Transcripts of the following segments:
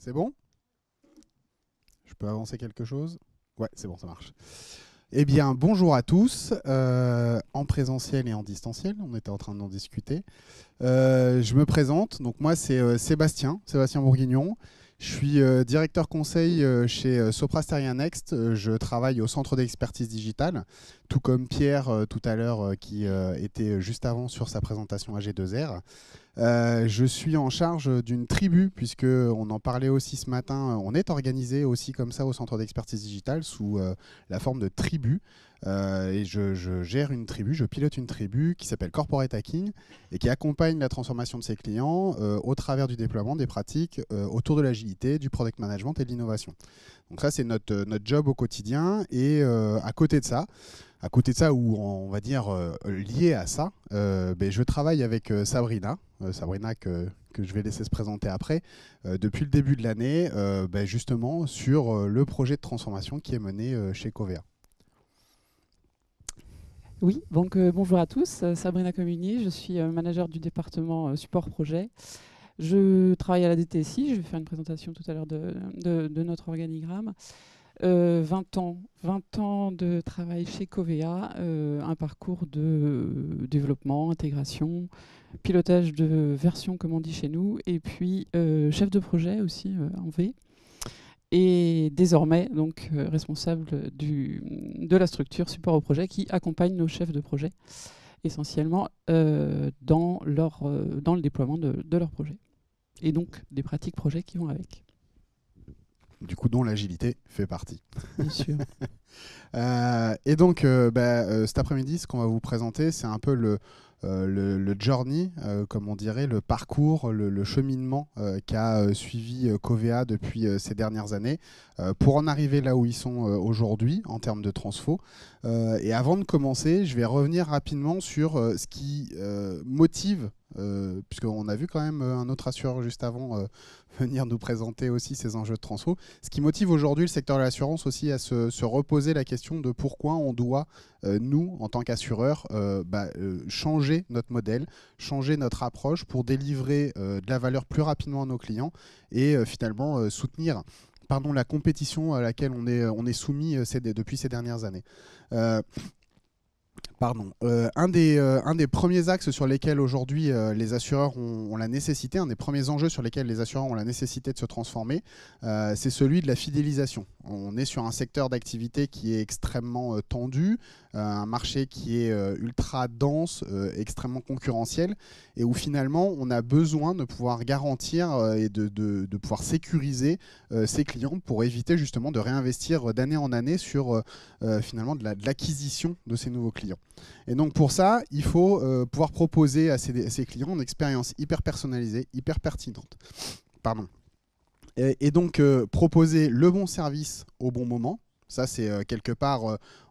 C'est bon? Je peux avancer quelque chose? Ouais, c'est bon, ça marche. Eh bien, bonjour à tous, en présentiel et en distanciel, on était en train d'en discuter. Je me présente, donc moi c'est Sébastien Bourguignon. Je suis directeur conseil chez Sopra Steria Next. Je travaille au centre d'expertise digitale, tout comme Pierre tout à l'heure qui était juste avant sur sa présentation AG2R. Je suis en charge d'une tribu, puisque on en parlait aussi ce matin. On est organisé aussi comme ça au centre d'expertise digitale sous la forme de tribu. Et je gère une tribu, je pilote une tribu qui s'appelle Corporate Hacking et qui accompagne la transformation de ses clients au travers du déploiement des pratiques autour de l'agilité, du product management et de l'innovation. Donc ça, c'est notre job au quotidien. Et à côté de ça, ou on va dire lié à ça, je travaille avec Sabrina, que je vais laisser se présenter après, depuis le début de l'année, justement sur le projet de transformation qui est mené chez Covea. Oui, donc bonjour à tous, Sabrina Communier, je suis manager du département support projet. Je travaille à la DTSI, je vais faire une présentation tout à l'heure de notre organigramme. 20 ans de travail chez Covea, un parcours de développement, intégration, pilotage de version comme on dit chez nous, et puis chef de projet aussi en V. Et désormais donc responsable de la structure support au projet qui accompagne nos chefs de projet essentiellement dans le déploiement de leur projet. Et donc des pratiques projets qui vont avec. Du coup, dont l'agilité fait partie. Bien sûr. Et donc, cet après-midi, ce qu'on va vous présenter, c'est un peu le journey, comme on dirait, le parcours, le cheminement qu'a suivi Covea depuis ces dernières années pour en arriver là où ils sont aujourd'hui en termes de transfo. Et avant de commencer, je vais revenir rapidement sur ce qui motive, puisqu'on a vu quand même un autre assureur juste avant venir nous présenter aussi ces enjeux de transfo. Ce qui motive aujourd'hui le secteur de l'assurance aussi à se reposer la question de pourquoi on doit, nous, en tant qu'assureurs, changer notre modèle, changer notre approche pour délivrer de la valeur plus rapidement à nos clients et finalement soutenir la compétition à laquelle on est soumis depuis ces dernières années. Un des premiers axes sur lesquels aujourd'hui les assureurs ont la nécessité, un des premiers enjeux sur lesquels les assureurs ont la nécessité de se transformer, c'est celui de la fidélisation. On est sur un secteur d'activité qui est extrêmement tendu, un marché qui est ultra dense, extrêmement concurrentiel, et où finalement on a besoin de pouvoir garantir et de pouvoir sécuriser ses clients pour éviter justement de réinvestir d'année en année sur finalement de l'acquisition de ces nouveaux clients. Et donc pour ça, il faut pouvoir proposer à ces clients une expérience hyper personnalisée, hyper pertinente. Et donc proposer le bon service au bon moment. Ça, c'est quelque part,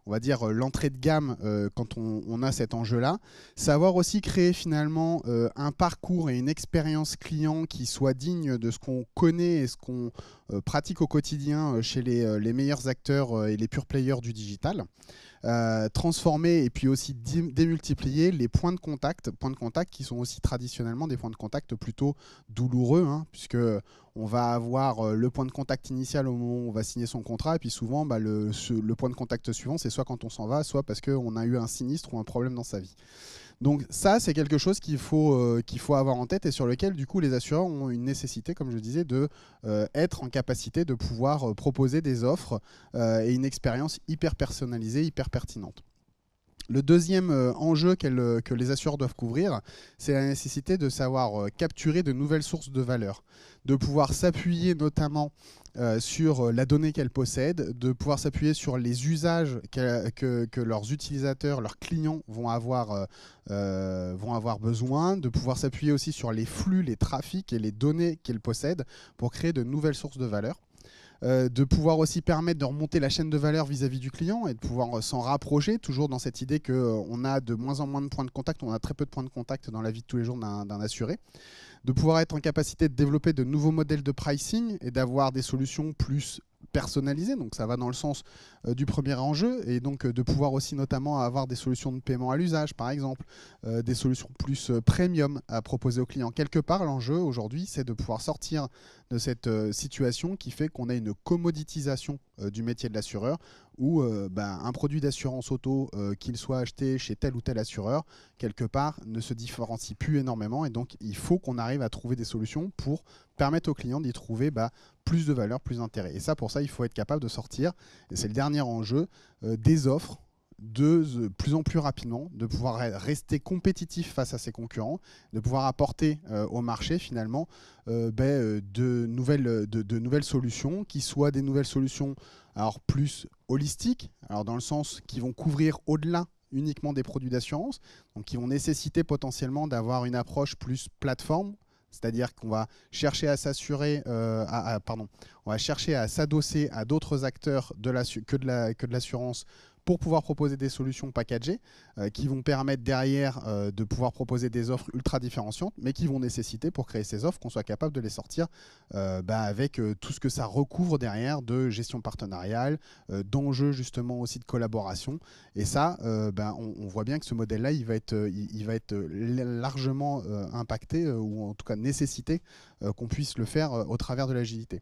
on va dire, l'entrée de gamme quand on a cet enjeu-là. Savoir aussi créer finalement un parcours et une expérience client qui soit digne de ce qu'on connaît et ce qu'on pratique au quotidien chez les meilleurs acteurs et les pure players du digital. Transformer et puis aussi démultiplier les points de contact qui sont aussi traditionnellement des points de contact plutôt douloureux, hein, puisque on va avoir le point de contact initial au moment où on va signer son contrat, et puis souvent le point de contact suivant, c'est soit quand on s'en va, soit parce qu'on a eu un sinistre ou un problème dans sa vie. Donc ça, c'est quelque chose qu'il faut avoir en tête et sur lequel, du coup, les assureurs ont une nécessité, comme je disais, de être en capacité de pouvoir proposer des offres et une expérience hyper personnalisée, hyper pertinente. Le deuxième enjeu que les assureurs doivent couvrir, c'est la nécessité de savoir capturer de nouvelles sources de valeur, de pouvoir s'appuyer notamment sur la donnée qu'elles possèdent, de pouvoir s'appuyer sur les usages que leurs utilisateurs, leurs clients vont avoir besoin, de pouvoir s'appuyer aussi sur les flux, les trafics et les données qu'elles possèdent pour créer de nouvelles sources de valeur. De pouvoir aussi permettre de remonter la chaîne de valeur vis-à-vis du client et de pouvoir s'en rapprocher, toujours dans cette idée qu'on a de moins en moins de points de contact, on a très peu de points de contact dans la vie de tous les jours d'un assuré. De pouvoir être en capacité de développer de nouveaux modèles de pricing et d'avoir des solutions plus personnalisé, donc ça va dans le sens du premier enjeu, et donc de pouvoir aussi notamment avoir des solutions de paiement à l'usage, par exemple, des solutions plus premium à proposer aux clients. Quelque part, l'enjeu aujourd'hui, c'est de pouvoir sortir de cette situation qui fait qu'on a une commoditisation du métier de l'assureur, où un produit d'assurance auto, qu'il soit acheté chez tel ou tel assureur, quelque part, ne se différencie plus énormément, et donc il faut qu'on arrive à trouver des solutions pour permettre aux clients d'y trouver plus de valeur, plus d'intérêt. Et ça, pour ça, il faut être capable de sortir, et c'est le dernier enjeu, des offres de plus en plus rapidement, de pouvoir rester compétitif face à ses concurrents, de pouvoir apporter au marché finalement de nouvelles solutions, qui soient des nouvelles solutions alors plus holistiques, alors dans le sens qui vont couvrir au-delà uniquement des produits d'assurance, donc qui vont nécessiter potentiellement d'avoir une approche plus plateforme. C'est-à-dire qu'on va chercher à s'assurer, on va chercher à s'adosser à d'autres acteurs que de l'assurance pour pouvoir proposer des solutions packagées qui vont permettre derrière de pouvoir proposer des offres ultra différenciantes, mais qui vont nécessiter, pour créer ces offres, qu'on soit capable de les sortir avec tout ce que ça recouvre derrière de gestion partenariale, d'enjeux justement aussi de collaboration. Et ça, on voit bien que ce modèle-là, il va être largement impacté, ou en tout cas nécessité qu'on puisse le faire au travers de l'agilité.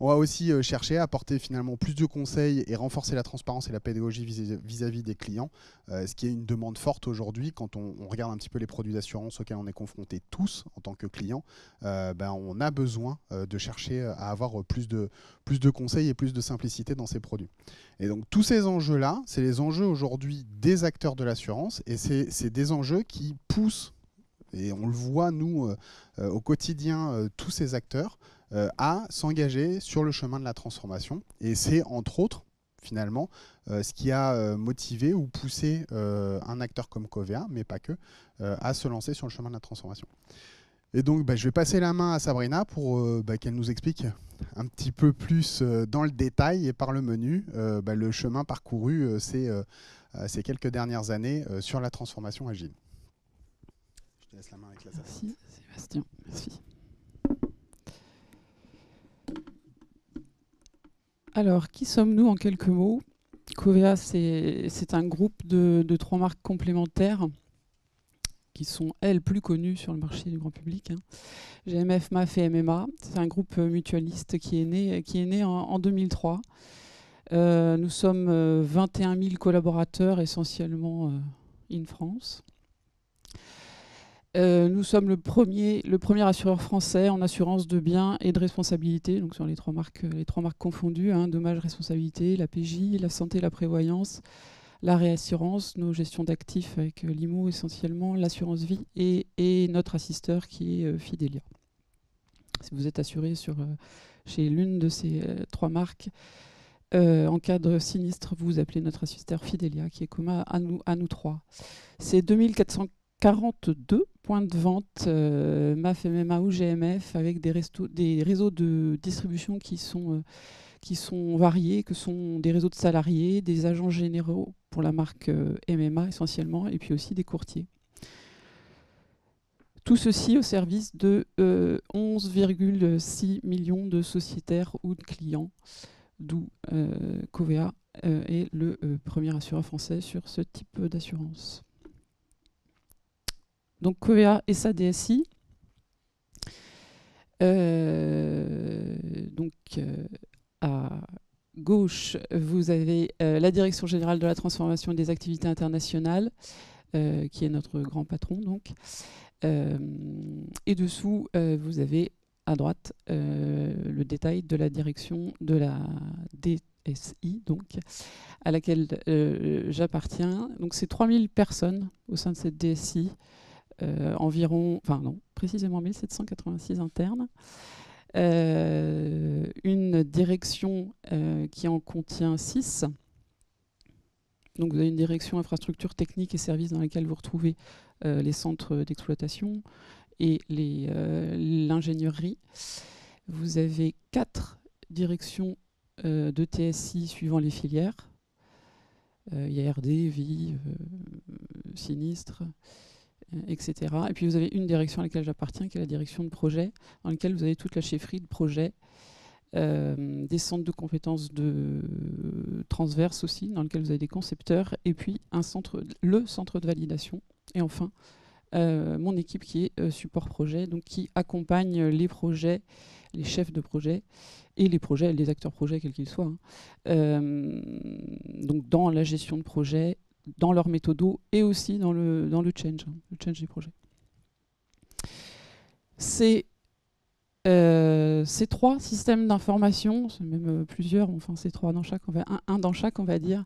On va aussi chercher à apporter finalement plus de conseils et renforcer la transparence et la pédagogie vis-à-vis des clients, ce qui est une demande forte aujourd'hui quand on regarde un petit peu les produits d'assurance auxquels on est confrontés tous en tant que clients. On a besoin de chercher à avoir plus de conseils et plus de simplicité dans ces produits. Et donc tous ces enjeux-là, c'est les enjeux aujourd'hui des acteurs de l'assurance, et c'est des enjeux qui poussent, et on le voit nous au quotidien, tous ces acteurs à s'engager sur le chemin de la transformation. Et c'est entre autres finalement ce qui a motivé ou poussé un acteur comme Covéa, mais pas que, à se lancer sur le chemin de la transformation. Et donc je vais passer la main à Sabrina pour qu'elle nous explique un petit peu plus dans le détail et par le menu le chemin parcouru ces quelques dernières années sur la transformation agile. Je te laisse la main avec la Sabrina. Merci Sébastien, merci. Alors, qui sommes-nous en quelques mots? Covéa, c'est un groupe de 3 marques complémentaires qui sont, elles, plus connues sur le marché du grand public. GMF, MAF et MMA. C'est un groupe mutualiste qui est né en 2003. Nous sommes 21 000 collaborateurs, essentiellement in France. Nous sommes le premier assureur français en assurance de biens et de responsabilité, donc sur les trois marques confondues, dommages, responsabilité, la PJ, la santé, la prévoyance, la réassurance, nos gestions d'actifs avec l'IMO essentiellement, l'assurance vie et notre assisteur qui est Fidelia. Si vous êtes assuré chez l'une de ces 3 marques, en cas de sinistre, vous appelez notre assisteur Fidelia, qui est commun à nous 3. C'est 2442 points de vente MAF, MMA ou GMF, avec des réseaux de distribution qui sont variés, que sont des réseaux de salariés, des agents généraux pour la marque MMA essentiellement, et puis aussi des courtiers. Tout ceci au service de 11,6 millions de sociétaires ou de clients, d'où Covéa est le premier assureur français sur ce type d'assurance. Donc Covéa et sa DSI. À gauche, vous avez la Direction générale de la transformation et des activités internationales, qui est notre grand patron. Donc. Et dessous, vous avez à droite le détail de la direction de la DSI, donc, à laquelle j'appartiens. Donc c'est 3000 personnes au sein de cette DSI, précisément 1786 internes. Une direction qui en contient 6. Donc vous avez une direction infrastructure technique et services dans laquelle vous retrouvez les centres d'exploitation et l'ingénierie. Vous avez 4 directions de TSI suivant les filières. IRD, vie, sinistre, etc. Et puis vous avez une direction à laquelle j'appartiens, qui est la direction de projet, dans laquelle vous avez toute la chefferie de projet des centres de compétences transverses aussi, dans lesquels vous avez des concepteurs, et puis le centre de validation. Et enfin, mon équipe qui est support projet, donc qui accompagne les projets, les chefs de projet, et les acteurs projets, quels qu'ils soient, donc dans la gestion de projet, dans leur méthodo, et aussi dans le change, le change des projets. Ces 3 systèmes d'information, c'est même plusieurs, enfin c'est 3 dans chaque, un dans chaque, on va dire,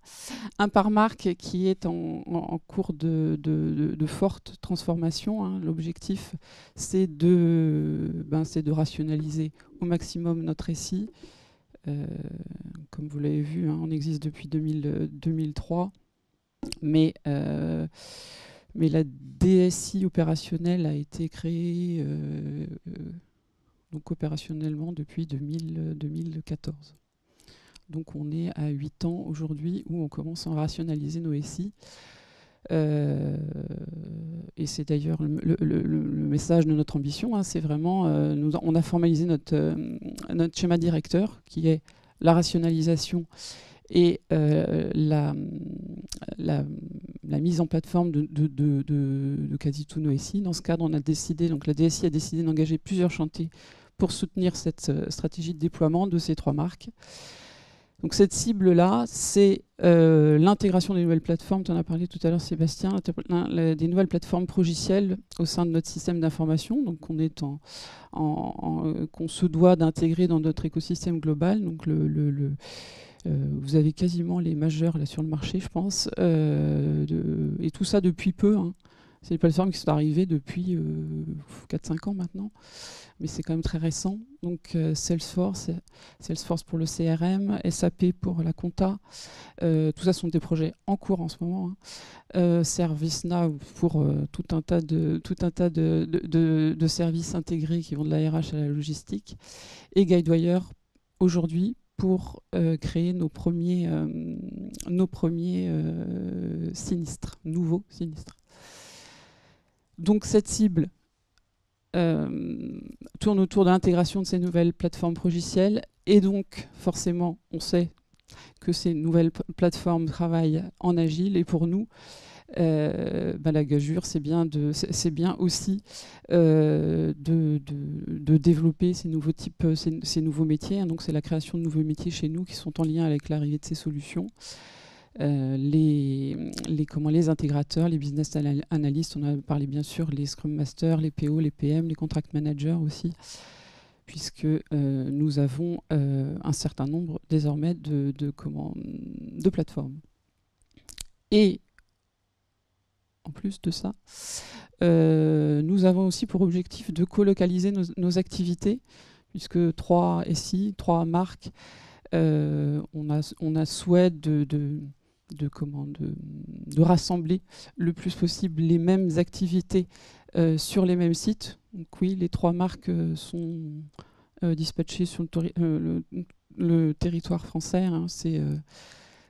un par marque qui est en cours de forte transformation. Hein. L'objectif, c'est de rationaliser au maximum notre SI. Comme vous l'avez vu, hein, on existe depuis 2003, mais la DSI opérationnelle a été créée donc opérationnellement depuis 2014. Donc on est à 8 ans aujourd'hui où on commence à rationaliser nos SI. Et c'est d'ailleurs le message de notre ambition, hein, c'est vraiment, on a formalisé notre schéma directeur qui est la rationalisation et la mise en plateforme de quasi tous nos SI. Dans ce cadre, on a décidé, donc la DSI a décidé d'engager plusieurs chantiers pour soutenir cette stratégie de déploiement de ces 3 marques. Donc cette cible-là, c'est l'intégration des nouvelles plateformes, tu en as parlé tout à l'heure Sébastien, des nouvelles plateformes progicielles au sein de notre système d'information, donc qu'on se doit d'intégrer dans notre écosystème global. Donc vous avez quasiment les majeurs là sur le marché, je pense, et tout ça depuis peu. Hein. C'est des plateformes qui sont arrivées depuis 4-5 ans maintenant, mais c'est quand même très récent. Donc Salesforce pour le CRM, SAP pour la compta, tout ça sont des projets en cours en ce moment. Hein. ServiceNow pour tout un tas de services intégrés qui vont de la RH à la logistique, et Guidewire aujourd'hui pour créer nos premiers sinistres, nouveaux sinistres. Donc cette cible tourne autour de l'intégration de ces nouvelles plateformes progicielles, et donc forcément on sait que ces nouvelles plateformes travaillent en agile, et pour nous la gageure, c'est bien aussi de développer ces nouveaux types, ces nouveaux métiers. Hein. Donc c'est la création de nouveaux métiers chez nous qui sont en lien avec l'arrivée de ces solutions. Les intégrateurs, les business analysts, on a parlé bien sûr, les Scrum Masters, les PO, les PM, les Contract Managers aussi, puisque nous avons un certain nombre désormais de plateformes. Et en plus de ça, nous avons aussi pour objectif de colocaliser nos activités, puisque 3 SI, 3 marques, on a souhait de rassembler le plus possible les mêmes activités sur les mêmes sites. Donc oui, les 3 marques sont dispatchées sur le territoire français. Hein.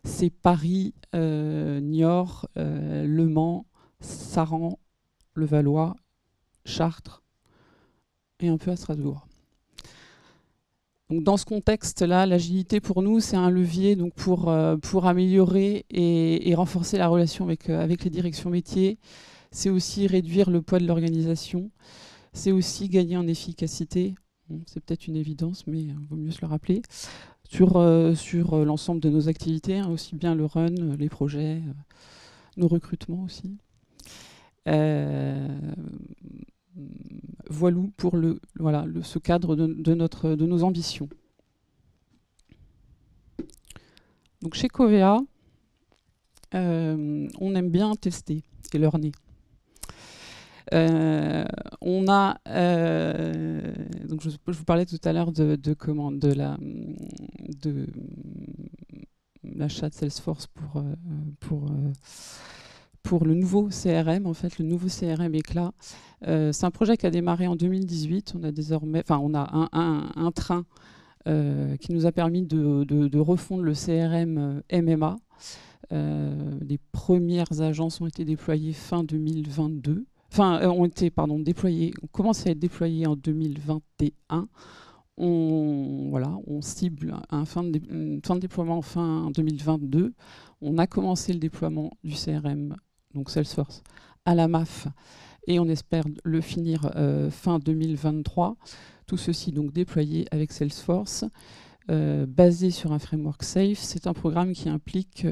C'est Paris, Niort, Le Mans, Saran, Le Valois, Chartres et un peu à Strasbourg. Donc dans ce contexte-là, l'agilité pour nous, c'est un levier donc pour améliorer et renforcer la relation avec les directions métiers. C'est aussi réduire le poids de l'organisation. C'est aussi gagner en efficacité. Bon, c'est peut-être une évidence, mais il vaut mieux se le rappeler. Sur l'ensemble de nos activités, hein, aussi bien le run, les projets, nos recrutements aussi. Voilà pour ce cadre de nos ambitions. Donc chez Covea, on aime bien tester et learner. On a donc je vous parlais tout à l'heure de l'achat de Salesforce pour le nouveau CRM, en fait, le nouveau CRM Éclat. C'est un projet qui a démarré en 2018. On a désormais, on a un train qui nous a permis de refondre le CRM MMA. Les premières agences ont été déployées fin 2022. Ont commencé à être déployées en 2021. On cible une fin de déploiement fin 2022. On a commencé le déploiement du CRM, donc Salesforce, à la MAF, et on espère le finir fin 2023. Tout ceci donc déployé avec Salesforce, basé sur un framework SAFe. C'est un programme qui implique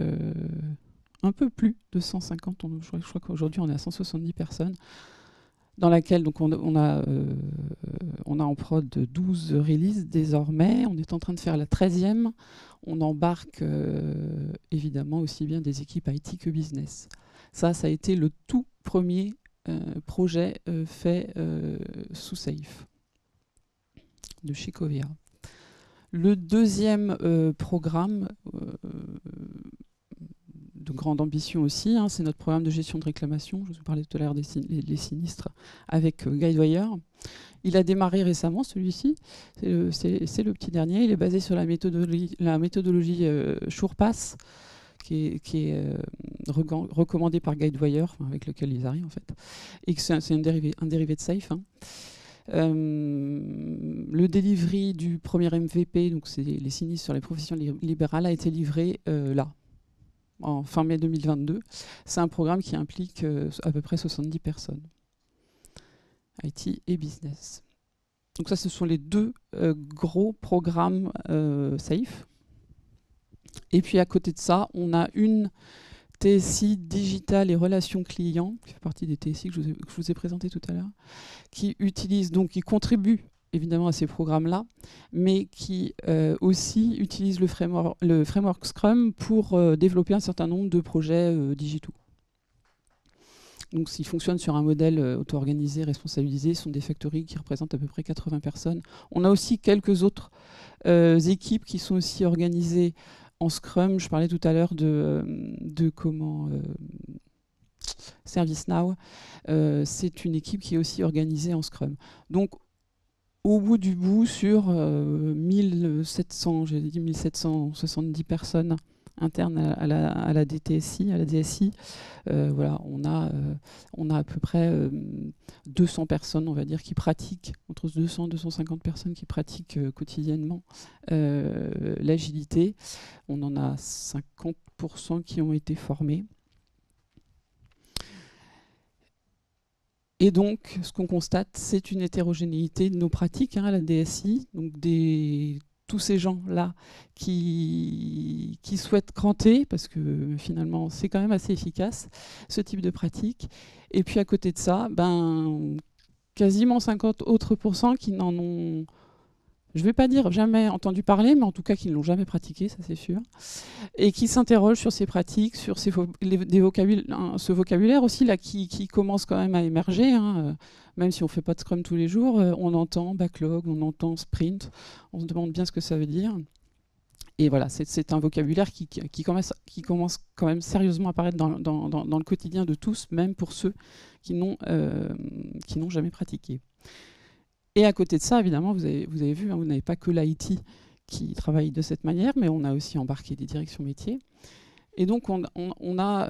un peu plus de 150, je crois qu'aujourd'hui on est à 170 personnes, dans laquelle donc, on a en prod 12 releases désormais. On est en train de faire la 13e. On embarque évidemment aussi bien des équipes IT que business. Ça a été le tout premier projet fait sous SAFe de chez Covea. Le deuxième programme de grande ambition aussi, c'est notre programme de gestion de réclamation. Je vous parlais tout à l'heure des sinistres avec Guidewire. Il a démarré récemment, celui-ci. C'est le petit dernier. Il est basé sur la méthodologie SurePass, qui est recommandée par Guidewire, avec lequel ils arrivent en fait. Et que c'est un dérivé de SAFe. Le delivery du premier MVP, donc c'est les sinistres sur les professions libérales, a été livré là, en fin mai 2022. C'est un programme qui implique à peu près 70 personnes, IT et business. Donc ça, ce sont les deux gros programmes SAFe. Et puis à côté de ça, on a une TSI digital et relations clients, qui fait partie des TSI que je vous ai présenté tout à l'heure, qui contribue évidemment à ces programmes-là, mais qui aussi utilise le framework Scrum pour développer un certain nombre de projets digitaux. Donc, s'ils fonctionnent sur un modèle auto-organisé, responsabilisé, ce sont des factories qui représentent à peu près 80 personnes. On a aussi quelques autres équipes qui sont aussi organisées en Scrum. Je parlais tout à l'heure de comment ServiceNow. C'est une équipe qui est aussi organisée en Scrum. Donc, au bout du bout, sur 1770 personnes internes à la DTSI, à la DSI, voilà, on a à peu près 200 personnes, on va dire, qui pratiquent, entre 200 et 250 personnes qui pratiquent quotidiennement l'agilité. On en a 50% qui ont été formés. Et donc, ce qu'on constate, c'est une hétérogénéité de nos pratiques à la DSI, donc tous ces gens-là qui souhaitent cranter, parce que finalement, c'est quand même assez efficace, ce type de pratique. Et puis à côté de ça, quasiment 50 autres % qui n'en ont, je ne vais pas dire jamais entendu parler, mais en tout cas qui ne l'ont jamais pratiqué, ça c'est sûr, et qui s'interrogent sur ces pratiques, sur ce vocabulaire aussi là, qui commence quand même à émerger, même si on ne fait pas de Scrum tous les jours, on entend backlog, on entend sprint, on se demande bien ce que ça veut dire. Et voilà, c'est un vocabulaire qui commence quand même sérieusement à apparaître dans le quotidien de tous, même pour ceux qui n'ont jamais pratiqué. Et à côté de ça, évidemment, vous avez vu, vous n'avez pas que l'IT qui travaille de cette manière, mais on a aussi embarqué des directions métiers. Et donc, on a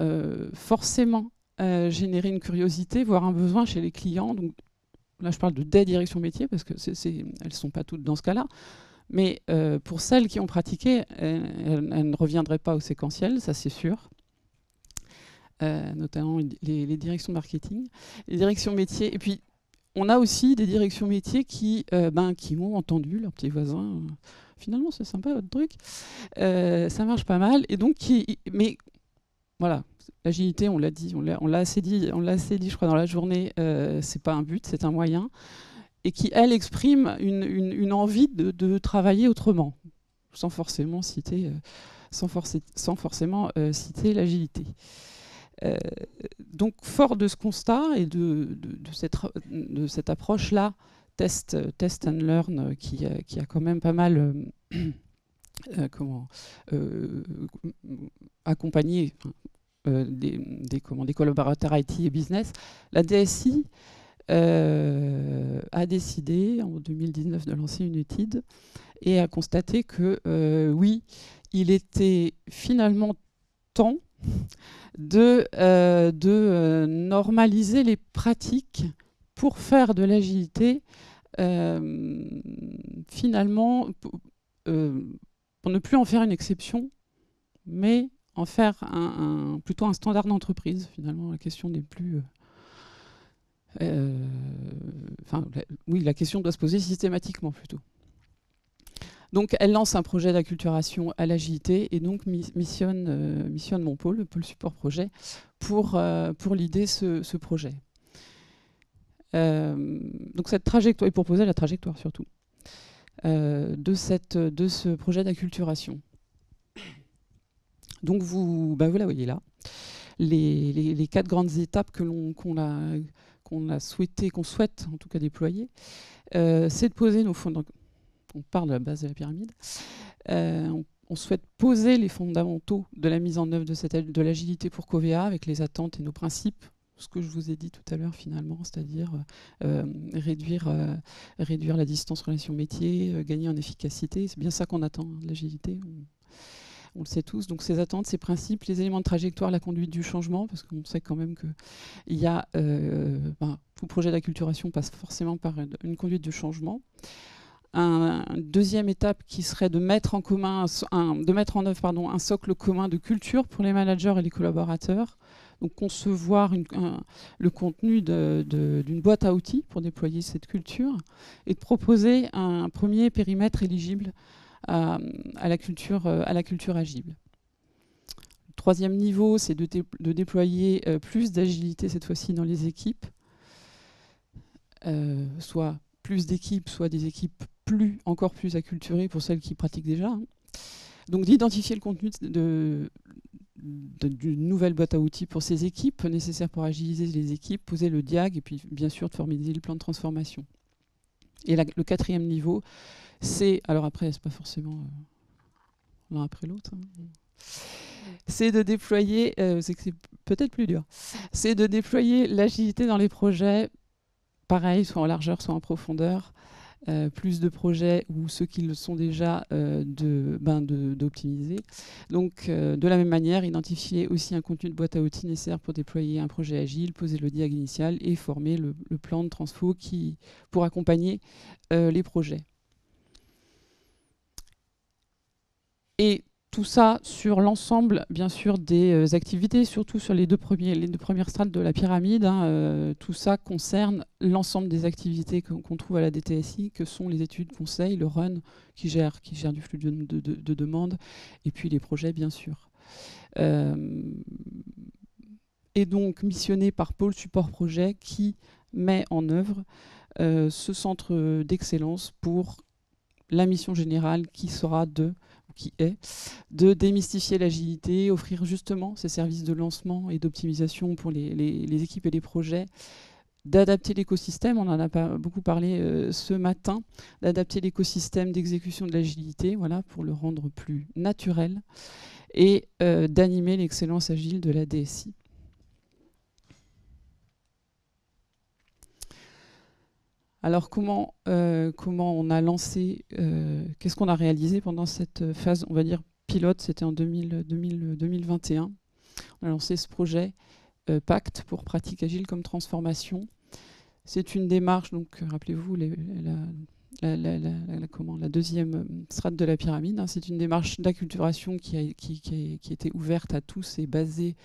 forcément généré une curiosité, voire un besoin chez les clients. Donc, là, je parle de des directions métiers, parce qu'elles ne sont pas toutes dans ce cas-là. Mais pour celles qui ont pratiqué, elles ne reviendraient pas au séquentiel, ça c'est sûr. Notamment les directions marketing, les directions métiers. Et puis, on a aussi des directions métiers qui ont entendu leurs petits voisins. Finalement, c'est sympa votre truc. Ça marche pas mal. Et donc, mais voilà, l'agilité, on l'a dit, on l'a assez dit, je crois, dans la journée. C'est pas un but, c'est un moyen. Et qui, elle, exprime une envie de travailler autrement, sans forcément citer l'agilité. Donc, fort de ce constat et de cette approche-là, test and learn, qui a quand même pas mal accompagné des collaborateurs IT et business, la DSI a décidé en 2019 de lancer une étude et a constaté que oui, il était finalement temps de normaliser les pratiques pour faire de l'agilité finalement, pour ne plus en faire une exception, mais en faire plutôt un standard d'entreprise. Finalement, la question n'est plus... oui, la question doit se poser systématiquement plutôt. Donc, elle lance un projet d'acculturation à l'agilité et donc missionne mon pôle, le pôle support projet, pour l'idée ce projet. Donc, cette trajectoire, et pour poser la trajectoire surtout, de ce projet d'acculturation. Donc, vous la voyez là. Les 4 grandes étapes qu'on souhaite en tout cas déployer, c'est de poser nos fondamentaux. On parle de la base de la pyramide. On souhaite poser les fondamentaux de la mise en œuvre de l'agilité pour Covea avec les attentes et nos principes, ce que je vous ai dit tout à l'heure finalement, c'est-à-dire réduire la distance relation métier, gagner en efficacité. C'est bien ça qu'on attend de l'agilité. On le sait tous. Donc ces attentes, ces principes, les éléments de trajectoire, la conduite du changement, parce qu'on sait quand même que tout projet d'acculturation passe forcément par une conduite du changement. Une deuxième étape qui serait de mettre en œuvre un socle commun de culture pour les managers et les collaborateurs. Donc concevoir le contenu d'une boîte à outils pour déployer cette culture et de proposer un premier périmètre éligible à la culture agile. Le troisième niveau, c'est de déployer plus d'agilité cette fois-ci dans les équipes, soit plus d'équipes, soit des équipes encore plus acculturées pour celles qui pratiquent déjà. Donc d'identifier le contenu d'une nouvelle boîte à outils pour ces équipes, nécessaires pour agiliser les équipes, poser le diag et puis bien sûr de formaliser le plan de transformation. Et le quatrième niveau, c'est, alors après c'est pas forcément l'un après l'autre, c'est de déployer, c'est peut-être plus dur, c'est de déployer l'agilité dans les projets, pareil, soit en largeur, soit en profondeur, plus de projets ou ceux qui le sont déjà d'optimiser. Donc de la même manière, identifier aussi un contenu de boîte à outils nécessaire pour déployer un projet agile, poser le diag initial et former le plan de transfo pour accompagner les projets. Et tout ça sur l'ensemble, bien sûr, des activités, surtout sur les deux premières strates de la pyramide. Tout ça concerne l'ensemble des activités qu'on trouve à la DTSI, que sont les études, conseils, le run, qui gère du flux de demandes, et puis les projets, bien sûr. Et donc missionné par Pôle Support Projet, qui met en œuvre ce centre d'excellence pour la mission générale qui est de démystifier l'agilité, offrir justement ces services de lancement et d'optimisation pour les équipes et les projets, d'adapter l'écosystème, on en a pas beaucoup parlé ce matin, d'adapter l'écosystème d'exécution de l'agilité, voilà, pour le rendre plus naturel, et d'animer l'excellence agile de la DSI. Alors comment on a lancé, qu'est-ce qu'on a réalisé pendant cette phase, on va dire pilote, c'était en 2021. On a lancé ce projet Pacte pour pratique agile comme transformation. C'est une démarche, donc rappelez-vous la deuxième strate de la pyramide, hein, c'est une démarche d'acculturation qui a été ouverte à tous et basée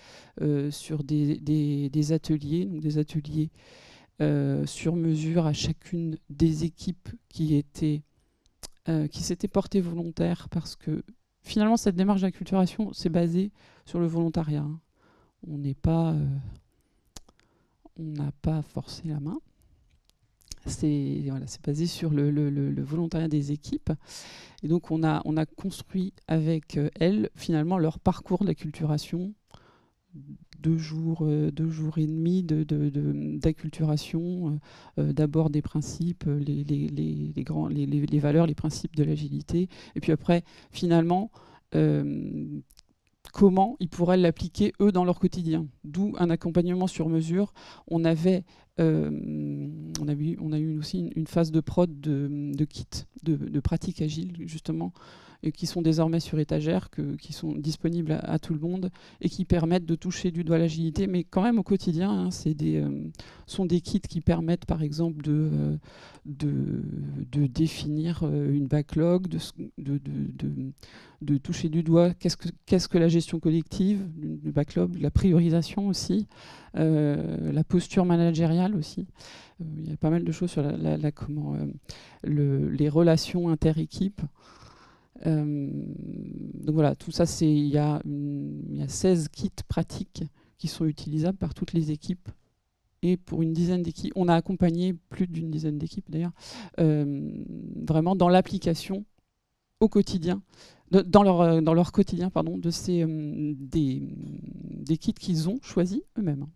sur des ateliers, donc des ateliers sur mesure à chacune des équipes qui s'étaient portées volontaires, parce que finalement cette démarche d'acculturation c'est basé sur le volontariat. Hein. On n'a pas forcé la main. C'est basé sur le volontariat des équipes. Et donc on a construit avec elles finalement leur parcours d'acculturation. 2 jours et demi d'acculturation, d'abord des principes, les valeurs, les principes de l'agilité, et puis après, finalement, comment ils pourraient l'appliquer, eux, dans leur quotidien. D'où un accompagnement sur mesure. On a eu aussi une phase de prod de kit, de pratique agile, justement, et qui sont désormais sur étagère, qui sont disponibles à tout le monde et qui permettent de toucher du doigt l'agilité, mais quand même au quotidien, hein, sont des kits qui permettent par exemple de définir une backlog, de toucher du doigt qu'est-ce que la gestion collective, du backlog, la priorisation aussi, la posture managériale aussi. Il y a pas mal de choses sur les relations inter-équipes. Donc voilà, tout ça, il y a 16 kits pratiques qui sont utilisables par toutes les équipes. Et pour une dizaine d'équipes, on a accompagné plus d'une dizaine d'équipes d'ailleurs, vraiment dans l'application au quotidien, dans leur quotidien, pardon, de des kits qu'ils ont choisis eux-mêmes.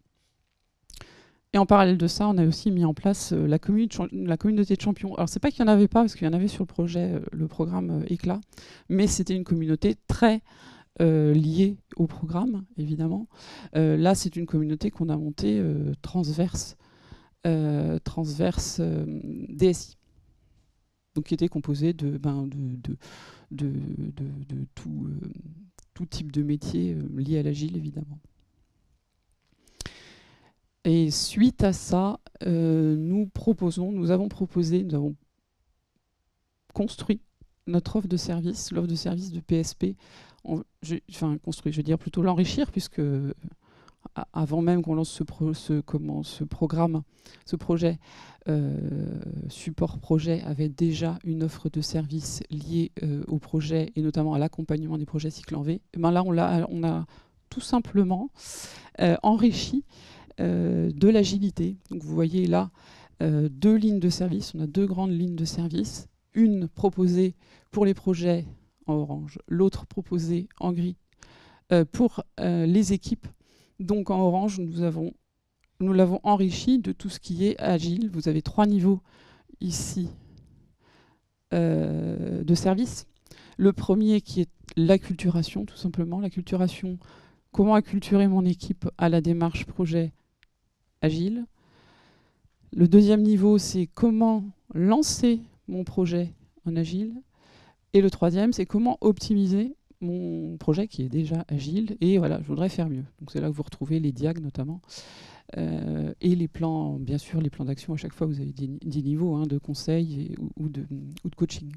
Et en parallèle de ça, on a aussi mis en place la communauté de champions. Alors c'est pas qu'il n'y en avait pas, parce qu'il y en avait sur le projet, le programme Éclat, mais c'était une communauté très liée au programme, évidemment. Là, c'est une communauté qu'on a montée transverse DSI. Donc qui était composée de tout type de métier lié à l'agile, évidemment. Et suite à ça, nous avons construit notre offre de service, l'offre de service de PSP. Je veux dire plutôt l'enrichir, puisque avant même qu'on lance ce programme, ce projet, Support Projet avait déjà une offre de service liée au projet et notamment à l'accompagnement des projets cycle en V. Et ben là, on a tout simplement enrichi de l'agilité. Donc vous voyez là deux lignes de service. On a deux grandes lignes de service. Une proposée pour les projets en orange, l'autre proposée en gris pour les équipes. Donc en orange, nous l'avons enrichi de tout ce qui est agile. Vous avez 3 niveaux ici de service. Le premier qui est l'acculturation, tout simplement. L'acculturation, comment acculturer mon équipe à la démarche projet agile. Le deuxième niveau, c'est comment lancer mon projet en agile. Et le troisième, c'est comment optimiser mon projet qui est déjà agile. Et voilà, je voudrais faire mieux. Donc c'est là que vous retrouvez les diags notamment. Et les plans, bien sûr, les plans d'action. À chaque fois, vous avez des niveaux hein, de conseil ou de coaching.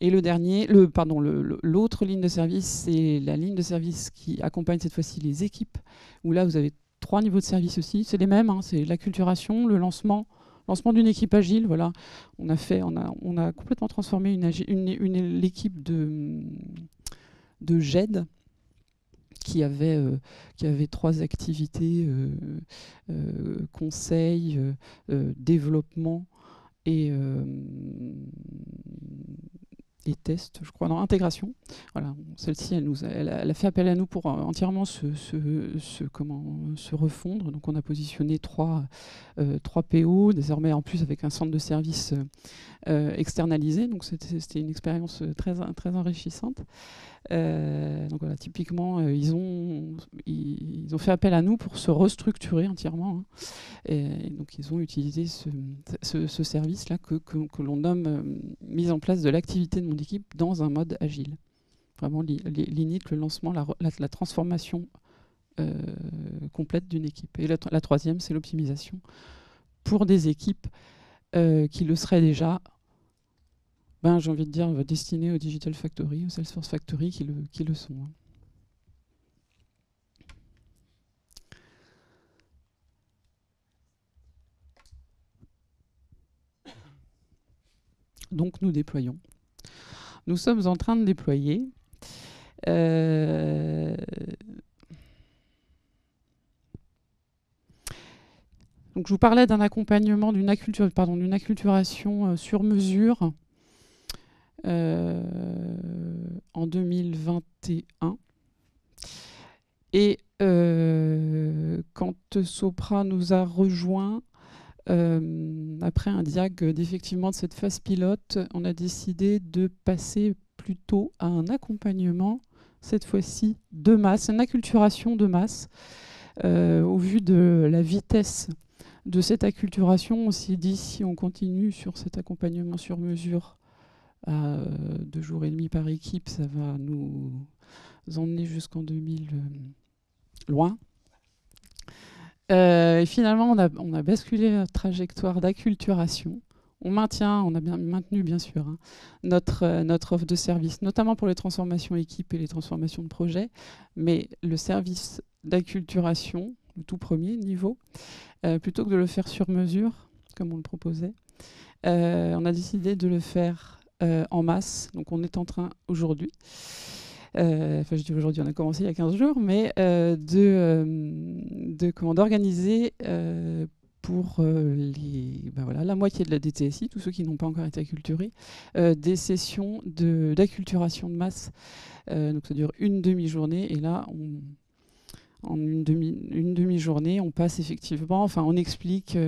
Et le dernier, l'autre ligne de service, c'est la ligne de service qui accompagne cette fois-ci les équipes, où là, vous avez 3 niveaux de service aussi. C'est les mêmes, hein, c'est l'acculturation, le lancement d'une équipe agile. Voilà. On a complètement transformé l'équipe de GED qui avait 3 activités, conseil, développement et test, je crois, non, intégration. Voilà, celle-ci, elle a fait appel à nous pour entièrement se refondre. Donc on a positionné 3 PO, désormais en plus avec un centre de service externalisé. Donc c'était une expérience très, très enrichissante. Donc voilà, typiquement, ils ont fait appel à nous pour se restructurer entièrement. Hein. Et donc ils ont utilisé ce service-là que l'on nomme mise en place de l'activité de mon équipe dans un mode agile. Vraiment l'init, le lancement, la transformation complète d'une équipe. Et la troisième, c'est l'optimisation pour des équipes qui le seraient déjà. J'ai envie de dire, destiné au Digital Factory, au Salesforce Factory, qui le sont. Donc nous déployons. Nous sommes en train de déployer. Donc je vous parlais d'un accompagnement, d'une acculturation sur mesure. En 2021. Et quand Sopra nous a rejoints, après un diag d'effectivement de cette phase pilote, on a décidé de passer plutôt à un accompagnement, cette fois-ci de masse, une acculturation de masse. Au vu de la vitesse de cette acculturation, on s'est dit si on continue sur cet accompagnement sur mesure à 2 jours et demi par équipe, ça va nous emmener jusqu'en 2000 loin. Et finalement, on a basculé notre trajectoire d'acculturation. On a bien maintenu bien sûr hein, notre offre de service, notamment pour les transformations équipes et les transformations de projets, mais le service d'acculturation, le tout premier niveau, plutôt que de le faire sur mesure, comme on le proposait, on a décidé de le faire en masse. Donc on est en train aujourd'hui, enfin je dis aujourd'hui, on a commencé il y a 15 jours, mais d'organiser pour la moitié de la DTSI, tous ceux qui n'ont pas encore été acculturés, des sessions d'acculturation de masse. Donc ça dure une demi-journée, et là, en une demi-journée, on passe effectivement, enfin on explique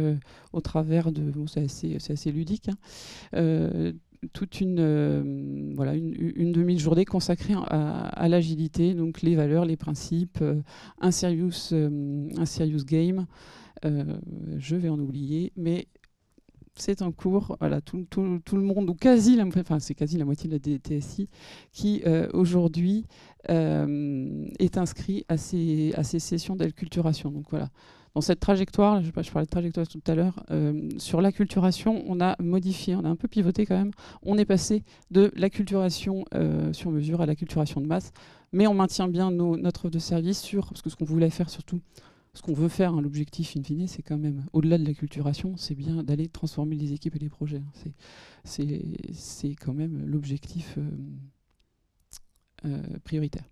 au travers de, bon, c'est assez ludique, hein, toute une demi-journée consacrée à l'agilité, donc les valeurs, les principes, un serious game. Je vais en oublier, mais c'est en cours. Voilà, tout le monde, ou c'est quasi la moitié de la DTSI, qui aujourd'hui est inscrit à ces sessions d'acculturation. Donc voilà. Dans cette trajectoire, je parlais de trajectoire tout à l'heure, sur l'acculturation, on a modifié, on a un peu pivoté quand même. On est passé de l'acculturation sur mesure à l'acculturation de masse, mais on maintient bien notre offre de service parce que ce qu'on voulait faire surtout, ce qu'on veut faire, hein, l'objectif in fine, c'est quand même, au-delà de l'acculturation, c'est bien d'aller transformer les équipes et les projets. C'est quand même l'objectif prioritaire.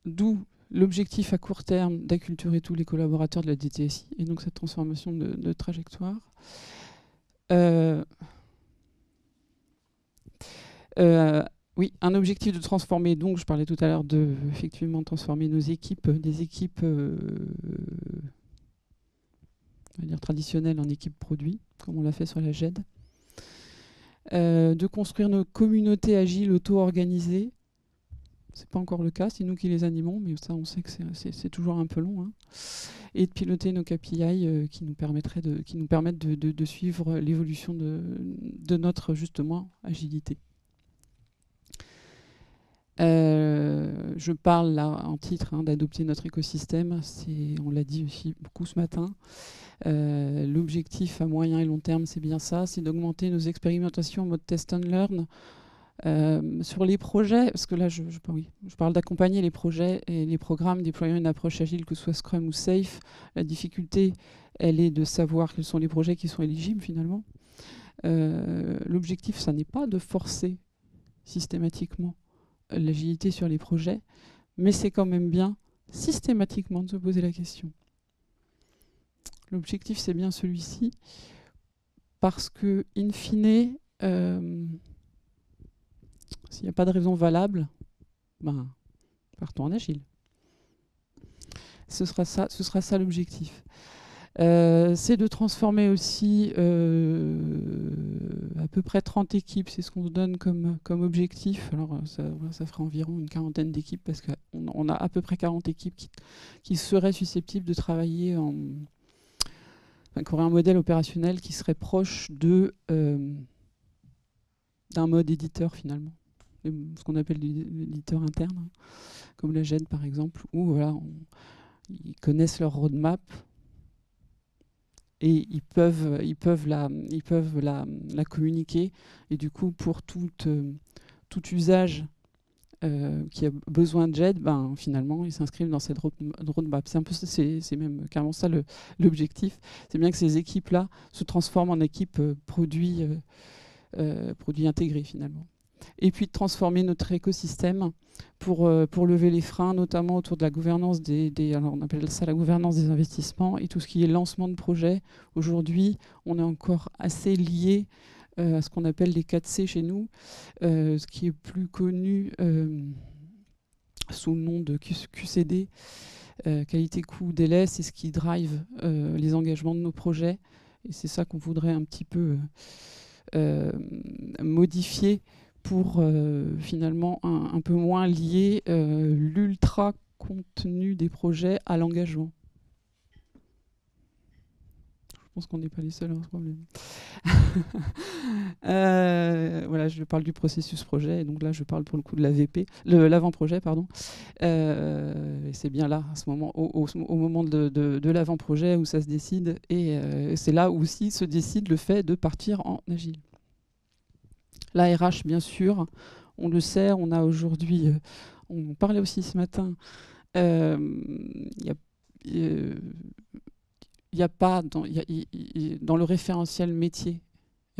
D'où l'objectif à court terme d'acculturer tous les collaborateurs de la DTSI, et donc cette transformation de trajectoire. Oui, un objectif de transformer, donc je parlais tout à l'heure de effectivement transformer nos équipes, des équipes on va dire traditionnelles, en équipes produits, comme on l'a fait sur la GED. De construire nos communautés agiles auto-organisées. C'est pas encore le cas, c'est nous qui les animons, mais ça on sait que c'est toujours un peu long. Hein. Et de piloter nos KPI qui nous permettent de suivre l'évolution de notre justement agilité. Je parle là en titre d'adopter notre écosystème, on l'a dit aussi beaucoup ce matin. L'objectif à moyen et long terme, c'est bien ça, c'est d'augmenter nos expérimentations en mode test and learn sur les projets, parce que là je parle d'accompagner les projets et les programmes déployant une approche agile, que ce soit Scrum ou Safe. La difficulté, elle est de savoir quels sont les projets qui sont éligibles finalement. L'objectif, ça n'est pas de forcer systématiquement l'agilité sur les projets, mais c'est quand même bien systématiquement de se poser la question. L'objectif, c'est bien celui-ci, parce que, in fine, s'il n'y a pas de raison valable, partons en agile. Ce sera ça l'objectif. C'est de transformer aussi à peu près 30 équipes, c'est ce qu'on se donne comme objectif. Alors ça fera environ une quarantaine d'équipes, parce qu'on a à peu près 40 équipes qui seraient susceptibles de travailler qui auraient un modèle opérationnel qui serait proche d'un mode éditeur finalement, ce qu'on appelle l'éditeur interne, hein, comme la GED par exemple, où voilà, ils connaissent leur roadmap, et ils peuvent la communiquer, et du coup pour tout usage qui a besoin de GED, finalement ils s'inscrivent dans cette roadmap. C'est même carrément ça l'objectif. C'est bien que ces équipes-là se transforment en équipes produits intégrés finalement. Et puis de transformer notre écosystème pour lever les freins, notamment autour de la gouvernance alors on appelle ça la gouvernance des investissements, et tout ce qui est lancement de projets. Aujourd'hui, on est encore assez lié à ce qu'on appelle les 4C chez nous, ce qui est plus connu sous le nom de QCD, qualité, coût, délai. C'est ce qui drive les engagements de nos projets, et c'est ça qu'on voudrait un petit peu modifier pour finalement un peu moins lier l'ultra contenu des projets à l'engagement. Je pense qu'on n'est pas les seuls à ce problème. Voilà, je parle du processus projet, et donc là je parle pour le coup de l'AVP, l'avant-projet, pardon. Et c'est bien là, à ce moment, au moment de l'avant-projet où ça se décide, et c'est là où aussi se décide le fait de partir en agile. La RH, bien sûr, on le sait, on a aujourd'hui, on en parlait aussi ce matin, il y a, y a pas dans le référentiel métier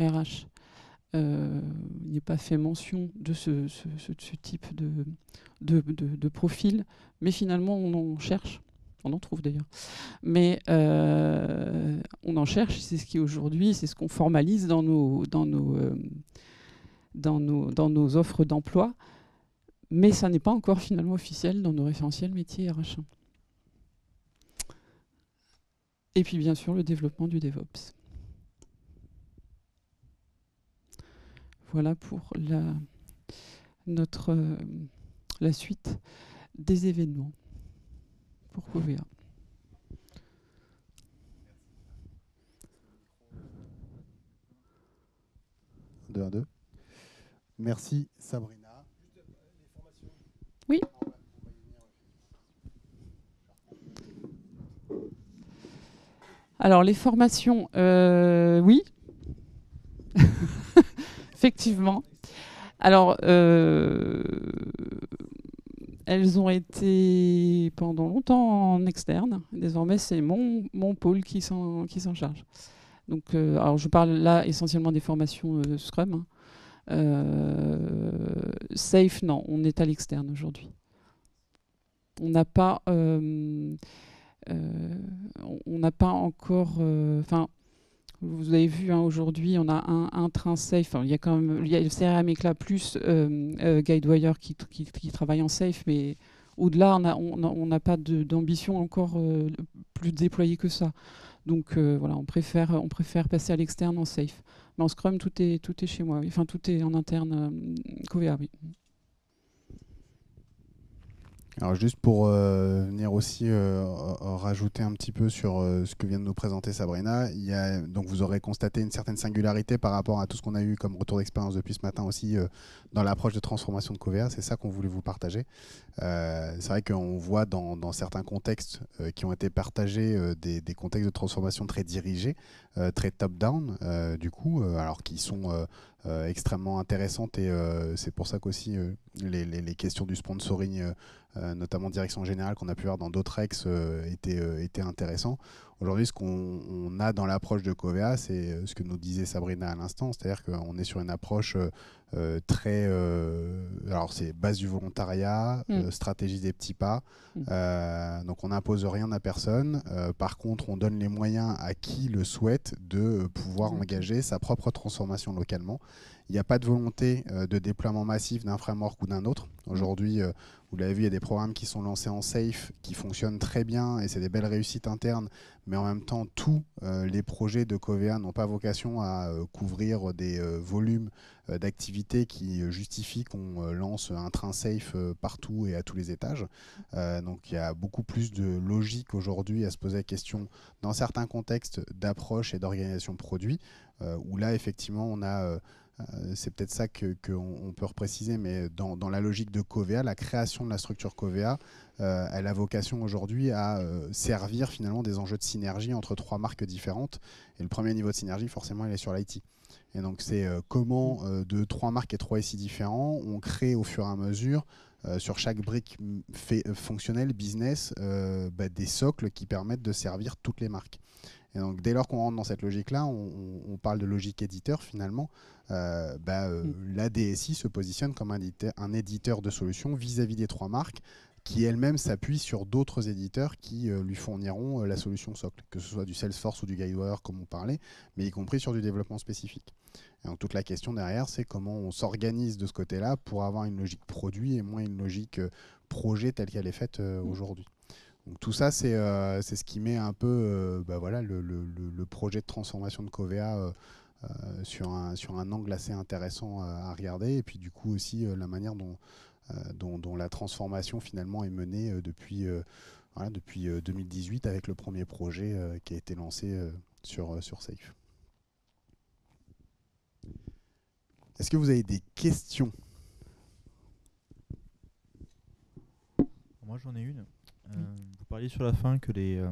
RH, il n'est pas fait mention de ce type de profil, mais finalement on en cherche, on en trouve d'ailleurs, mais on en cherche, c'est ce qui aujourd'hui, c'est ce qu'on formalise dans nos offres d'emploi, mais ça n'est pas encore finalement officiel dans nos référentiels métiers RH. Et puis bien sûr le développement du DevOps. Voilà pour la suite des événements pour Covea. Deux à deux. Merci Sabrina. Oui. Alors les formations, oui, effectivement. Alors elles ont été pendant longtemps en externe. Désormais, c'est mon pôle qui s'en charge. Donc, alors je parle là essentiellement des formations Scrum, hein. Safe, non, on est à l'externe aujourd'hui. On n'a pas encore. Enfin, vous avez vu, hein, aujourd'hui, on a un train safe. Enfin, il y a quand même, il y a le CRM Éclat plus Guidewire qui travaille en safe, mais au-delà, on n'a pas d'ambition encore plus déployée que ça. Donc voilà, on préfère passer à l'externe en safe. Mais en Scrum, tout est chez moi. Enfin, tout est en interne Covea, oui. Alors juste pour venir aussi rajouter un petit peu sur ce que vient de nous présenter Sabrina, donc vous aurez constaté une certaine singularité par rapport à tout ce qu'on a eu comme retour d'expérience depuis ce matin aussi dans l'approche de transformation de Covea. C'est ça qu'on voulait vous partager. C'est vrai qu'on voit dans certains contextes qui ont été partagés des contextes de transformation très dirigés, très top-down, du coup, alors qui sont extrêmement intéressantes, et c'est pour ça qu'aussi les questions du sponsoring, notamment direction générale, qu'on a pu voir dans d'autres ex, étaient intéressants. Aujourd'hui, ce qu'on a dans l'approche de Covea, c'est ce que nous disait Sabrina à l'instant, c'est-à-dire qu'on est sur une approche très... alors c'est base du volontariat, stratégie des petits pas, donc on n'impose rien à personne. Par contre, on donne les moyens à qui le souhaite de pouvoir engager sa propre transformation localement. Il n'y a pas de volonté de déploiement massif d'un framework ou d'un autre. Aujourd'hui, vous l'avez vu, il y a des programmes qui sont lancés en safe, qui fonctionnent très bien, et c'est des belles réussites internes, mais en même temps, tous les projets de Covea n'ont pas vocation à couvrir des volumes d'activités qui justifient qu'on lance un train safe partout et à tous les étages. Donc il y a beaucoup plus de logique aujourd'hui à se poser la question, dans certains contextes, d'approche et d'organisation produit, où là, effectivement, on a... c'est peut-être ça qu'on peut repréciser, mais dans la logique de Covea, la création de la structure Covea, elle a vocation aujourd'hui à servir finalement des enjeux de synergie entre trois marques différentes. Et le premier niveau de synergie, forcément, il est sur l'IT. Et donc c'est comment de trois marques et trois SI différents, on crée au fur et à mesure sur chaque brique fonctionnelle, business, des socles qui permettent de servir toutes les marques. Et donc, dès lors qu'on rentre dans cette logique-là, on parle de logique éditeur finalement. La DSI se positionne comme un éditeur de solutions vis-à-vis des trois marques, qui elle-même s'appuie sur d'autres éditeurs qui lui fourniront la solution socle, que ce soit du Salesforce ou du Guidewire comme on parlait, mais y compris sur du développement spécifique. Et donc toute la question derrière, c'est comment on s'organise de ce côté-là pour avoir une logique produit et moins une logique projet telle qu'elle est faite aujourd'hui. Donc tout ça, c'est ce qui met un peu voilà, le projet de transformation de Covea sur un angle assez intéressant à regarder. Et puis du coup aussi la manière dont la transformation finalement est menée depuis 2018 avec le premier projet qui a été lancé sur Safe. Est-ce que vous avez des questions? Moi j'en ai une. Vous parliez sur la fin que les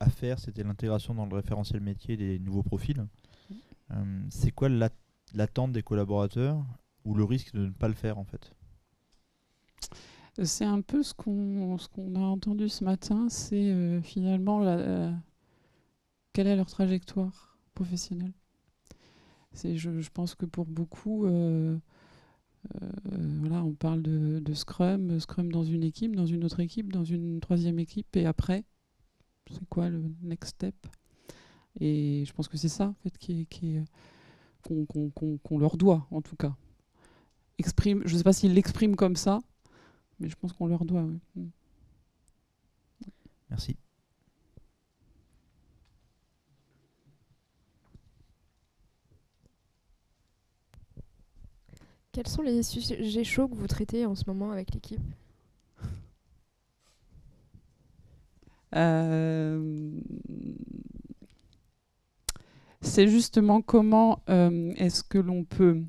à faire, c'était l'intégration dans le référentiel métier des nouveaux profils. C'est quoi l'attente des collaborateurs ou le risque de ne pas le faire en fait? C'est un peu ce qu'on a entendu ce matin, c'est finalement quelle est leur trajectoire professionnelle. Je pense que pour beaucoup, voilà, on parle de Scrum dans une équipe, dans une autre équipe, dans une troisième équipe, et après, c'est quoi le next step? Et je pense que c'est ça en fait, qu'on leur doit, en tout cas. Je ne sais pas s'ils l'expriment comme ça, mais je pense qu'on leur doit. Oui. Merci. Quels sont les sujets chauds que vous traitez en ce moment avec l'équipe? C'est justement comment est-ce que l'on peut,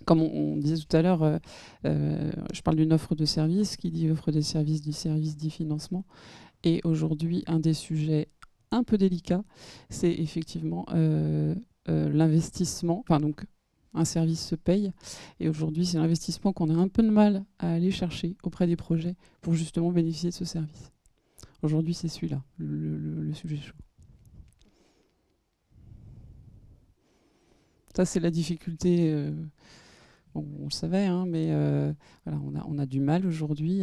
comme on disait tout à l'heure, je parle d'une offre de service, qui dit offre de service dit financement. Et aujourd'hui, un des sujets un peu délicats, c'est effectivement l'investissement. Enfin, donc, un service se paye. Et aujourd'hui, c'est l'investissement qu'on a un peu de mal à aller chercher auprès des projets pour justement bénéficier de ce service. Aujourd'hui, c'est celui-là, le sujet chaud. Ça, c'est la difficulté. On le savait, hein, mais voilà, on a du mal aujourd'hui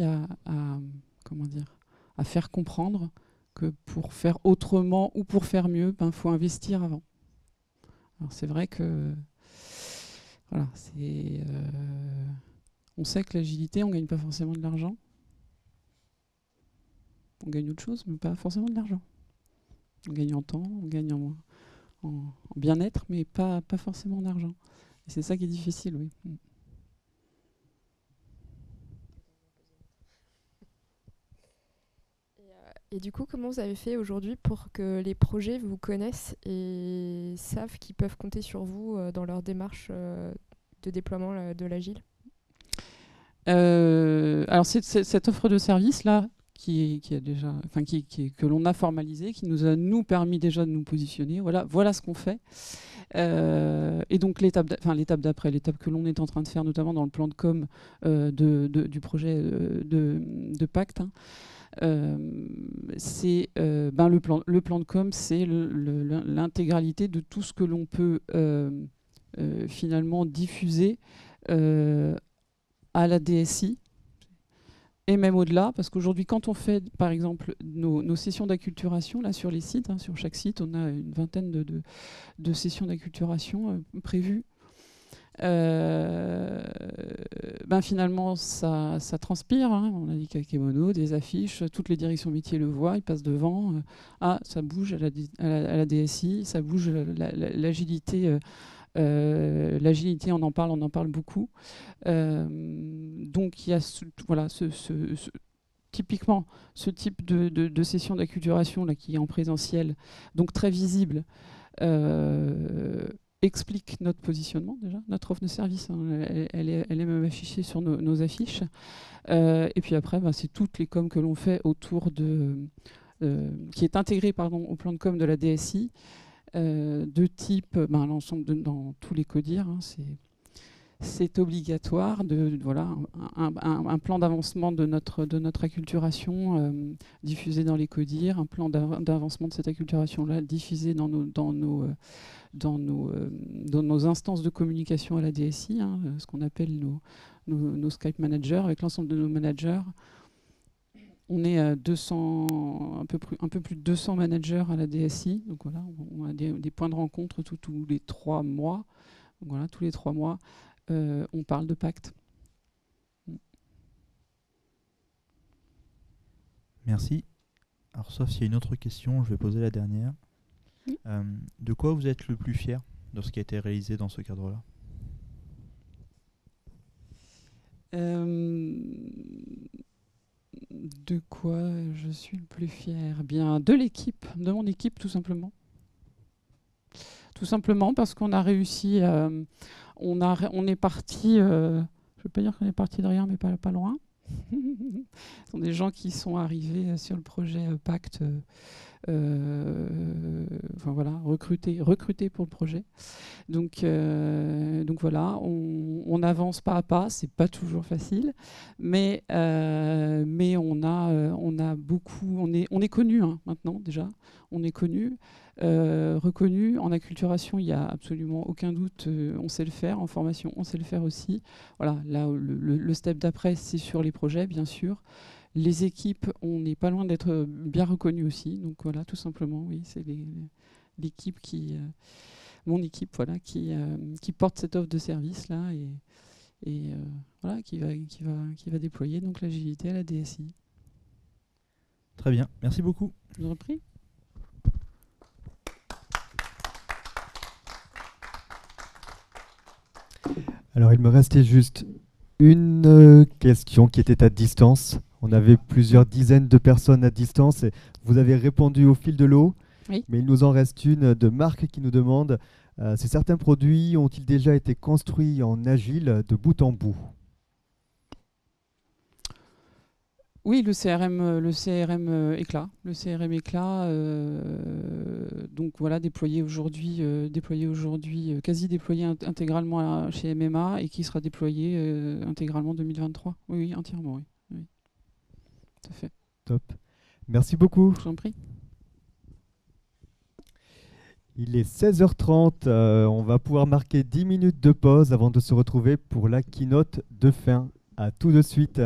comment dire, à faire comprendre que pour faire autrement ou pour faire mieux, faut investir avant. Alors c'est vrai que voilà, on sait que l'agilité, on ne gagne pas forcément de l'argent. On gagne autre chose, mais pas forcément de l'argent. On gagne en temps, on gagne en bien-être, mais pas forcément en argent. Et c'est ça qui est difficile, oui. Et du coup, comment vous avez fait aujourd'hui pour que les projets vous connaissent et savent qu'ils peuvent compter sur vous dans leur démarche de déploiement de l'agile? Alors c'est cette offre de service là que l'on a formalisée, qui nous a permis déjà de nous positionner. Voilà ce qu'on fait. Et donc l'étape d'après, l'étape que l'on est en train de faire, notamment dans le plan de com du projet de Pacte. C'est le plan de com, c'est l'intégralité de tout ce que l'on peut finalement diffuser à la DSI et même au-delà, parce qu'aujourd'hui, quand on fait par exemple nos sessions d'acculturation là sur les sites, hein, sur chaque site, on a une vingtaine de sessions d'acculturation prévues. Finalement ça transpire, hein. On a dit Kakemono, des affiches, toutes les directions métiers le voient, ils passent devant, ça bouge à la DSI, ça bouge l'agilité. L'agilité, on en parle beaucoup. Donc il y a typiquement ce type de session d'acculturation là, qui est en présentiel, donc très visible, explique notre positionnement déjà, notre offre de service, hein, elle est même affichée sur nos affiches. Et puis après, c'est toutes les coms que l'on fait autour qui est intégré au plan de com de la DSI, de type l'ensemble dans tous les CODIR, hein, c'est obligatoire un plan d'avancement de notre acculturation diffusé dans les CODIR, un plan d'avancement de cette acculturation là diffusé dans nos instances de communication à la DSI, hein, ce qu'on appelle nos Skype managers, avec l'ensemble de nos managers. On est à 200, un peu plus de 200 managers à la DSI. Donc voilà, on a des points de rencontre tous les 3 mois. Donc voilà, tous les 3 mois, on parle de Pacte. Merci. Alors sauf s'il y a une autre question, je vais poser la dernière. Oui. De quoi vous êtes le plus fier de ce qui a été réalisé dans ce cadre-là? De quoi je suis le plus fier? Bien, de l'équipe, de mon équipe tout simplement. Tout simplement parce qu'on a réussi on est parti, je ne veux pas dire qu'on est parti de rien, mais pas loin. Ce sont des gens qui sont arrivés sur le projet Pacte, enfin voilà, recrutés pour le projet. Donc voilà, on avance pas à pas, c'est pas toujours facile, mais on a beaucoup, on est connu maintenant déjà, on est connu, reconnu. En acculturation, il n'y a absolument aucun doute, on sait le faire. En formation, on sait le faire aussi. Voilà, là le step d'après, c'est sur les projets, bien sûr. Les équipes, on n'est pas loin d'être bien reconnus aussi. Donc voilà, tout simplement, oui, c'est l'équipe mon équipe, voilà, qui porte cette offre de service là et voilà, qui va déployer donc l'agilité à la DSI. Très bien, merci beaucoup. Je vous en prie. Alors, il me restait juste une question qui était à distance. On avait plusieurs dizaines de personnes à distance et vous avez répondu au fil de l'eau. Oui. Mais il nous en reste une de Marc qui nous demande si certains produits ont-ils déjà été construits en agile de bout en bout? Oui, le CRM Éclat. Le CRM Éclat, donc voilà, déployé aujourd'hui, quasi déployé intégralement chez MMA et qui sera déployé intégralement en 2023. Oui, entièrement, oui. Tout à fait. Top. Merci beaucoup. Je vous en prie. Il est 16h30. On va pouvoir marquer 10 minutes de pause avant de se retrouver pour la keynote de fin. À tout de suite.